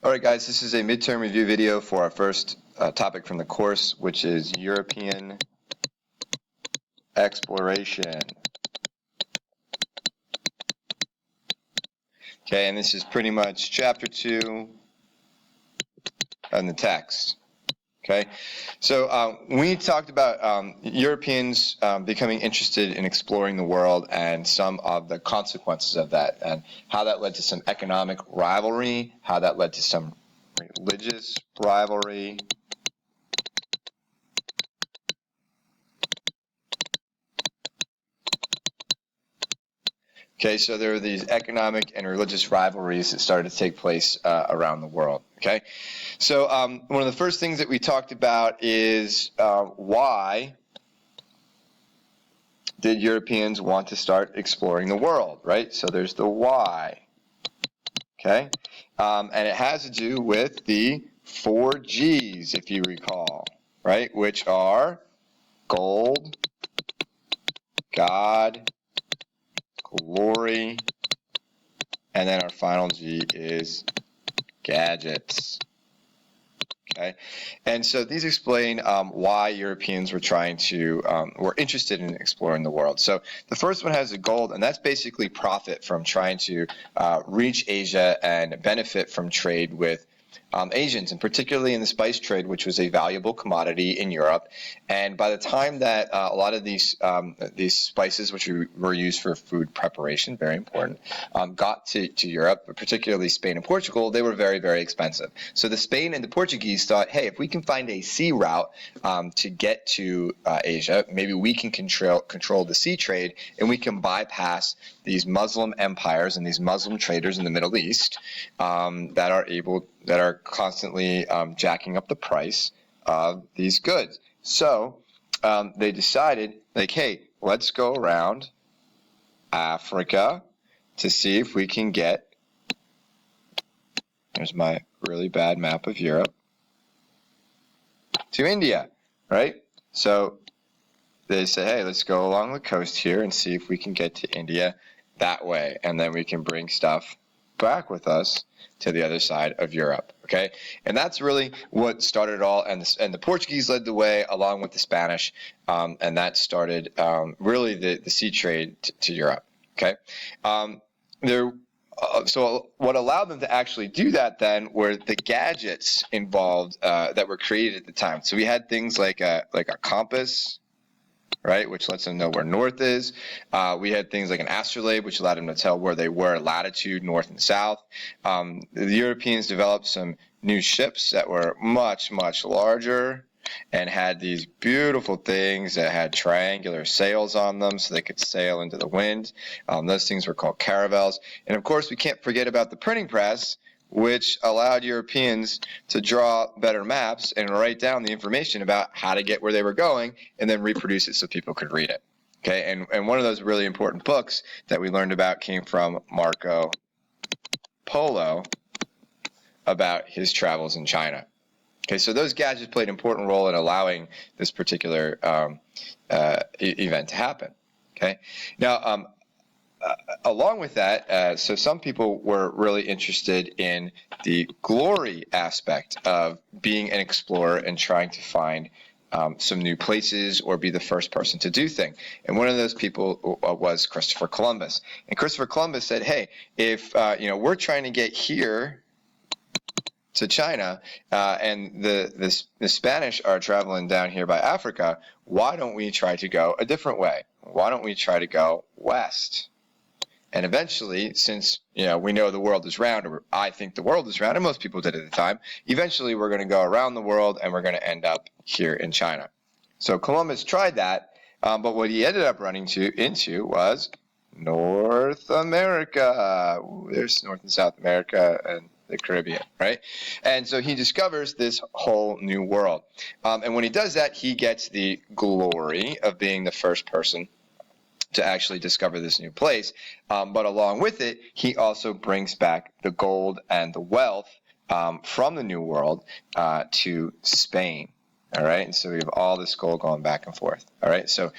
Alright guys, this is a midterm review video for our first topic from the course, which is European exploration. Okay, and this is pretty much chapter 2 in the text. Okay, so we talked about Europeans becoming interested in exploring the world and some of the consequences of that, and how that led to some economic rivalry, how that led to some religious rivalry, okay, so there were these economic and religious rivalries that started to take place around the world. Okay, so one of the first things that we talked about is why did Europeans want to start exploring the world, right? So there's the why. Okay, and it has to do with the 4 G's, if you recall, right? Which are gold, God, glory, and then our final G is gadgets. Okay, and so these explain why Europeans were were interested in exploring the world. So the first one has the gold, and that's basically profit from trying to reach Asia and benefit from trade with Asians, and particularly in the spice trade, which was a valuable commodity in Europe. And by the time that a lot of these spices, which were used for food preparation, very important, got to Europe, particularly Spain and Portugal, they were very, very expensive. So the Spain and the Portuguese thought, hey, if we can find a sea route to get to Asia, maybe we can control the sea trade, and we can bypass these Muslim empires and these Muslim traders in the Middle East that are constantly jacking up the price of these goods. So they decided, like, hey, let's go around Africa to see if we can get, there's my really bad map of Europe, to India, right? So they said, hey, let's go along the coast here and see if we can get to India that way, and then we can bring stuff back with us to the other side of Europe. Okay, and that's really what started it all, and the Portuguese led the way along with the Spanish, and that started really the sea trade to Europe. Okay, so what allowed them to actually do that then were the gadgets involved that were created at the time. So we had things like a compass, right, which lets them know where north is. We had things like an astrolabe, which allowed them to tell where they were, latitude, north and south. The Europeans developed some new ships that were much, much larger and had these beautiful things that had triangular sails on them so they could sail into the wind. Those things were called caravels. And of course, we can't forget about the printing press, which allowed Europeans to draw better maps and write down the information about how to get where they were going and then reproduce it so people could read it. Okay, and one of those really important books that we learned about came from Marco Polo about his travels in China. Okay, so those gadgets played an important role in allowing this particular event to happen. Okay, now along with that, so some people were really interested in the glory aspect of being an explorer and trying to find some new places or be the first person to do things. And one of those people was Christopher Columbus. And Christopher Columbus said, hey, if we're trying to get here to China, and the Spanish are traveling down here by Africa, why don't we try to go a different way? Why don't we try to go west? And eventually, since we know the world is round, or I think the world is round, and most people did at the time, eventually we're going to go around the world and we're going to end up here in China. So Columbus tried that, but what he ended up running into was North America. There's North and South America and the Caribbean, right? And so he discovers this whole new world. And when he does that, he gets the glory of being the first person to actually discover this new place. But along with it, he also brings back the gold and the wealth from the New World to Spain. All right, and so we have all this gold going back and forth. All right, so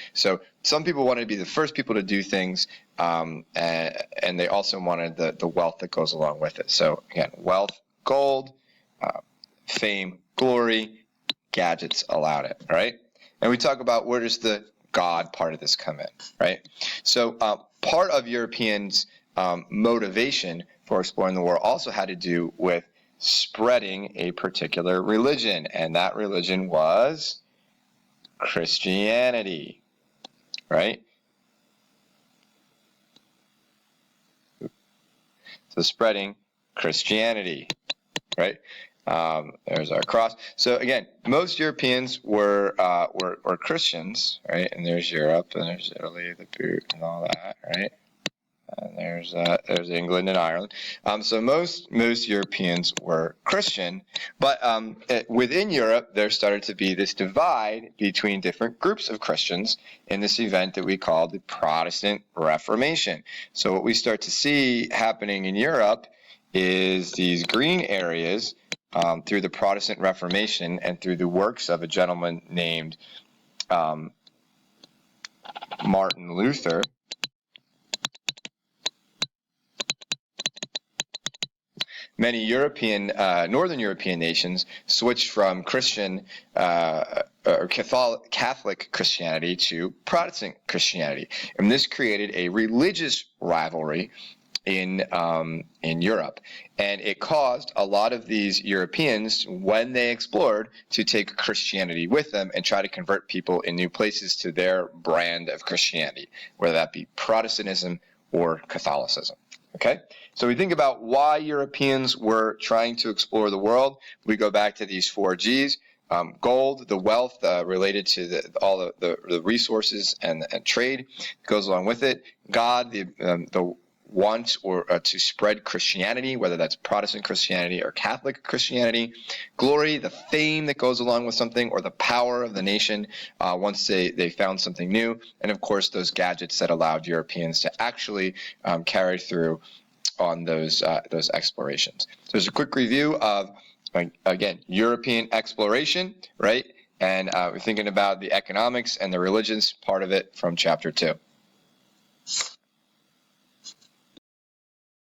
some people wanted to be the first people to do things, and they also wanted the wealth that goes along with it. So again, wealth, gold, fame, glory, gadgets allowed it, right? And we talk about where does the God part of this come in, right? So part of Europeans' motivation for exploring the world also had to do with spreading a particular religion, and that religion was Christianity, right? So spreading Christianity, right? There's our cross. So again, most Europeans were Christians, right? And there's Europe, and there's Italy, the boot, and all that, right? And there's England and Ireland. So most Europeans were Christian, but within Europe there started to be this divide between different groups of Christians in this event that we call the Protestant Reformation. So what we start to see happening in Europe is these green areas through the Protestant Reformation and through the works of a gentleman named Martin Luther. Many Northern European nations switched from Christian or Catholic Christianity to Protestant Christianity, and this created a religious rivalry in Europe, and it caused a lot of these Europeans, when they explored, to take Christianity with them and try to convert people in new places to their brand of Christianity, whether that be Protestantism or Catholicism. Okay, so we think about why Europeans were trying to explore the world. We go back to these 4 G's: gold, the wealth related to all the resources and trade goes along with it. God, the want or to spread Christianity, whether that's Protestant Christianity or Catholic Christianity. Glory, the fame that goes along with something, or the power of the nation once they found something new. And of course, those gadgets that allowed Europeans to actually carry through on those explorations. So there's a quick review of, again, European exploration, right? And we're thinking about the economics and the religions part of it from chapter 2.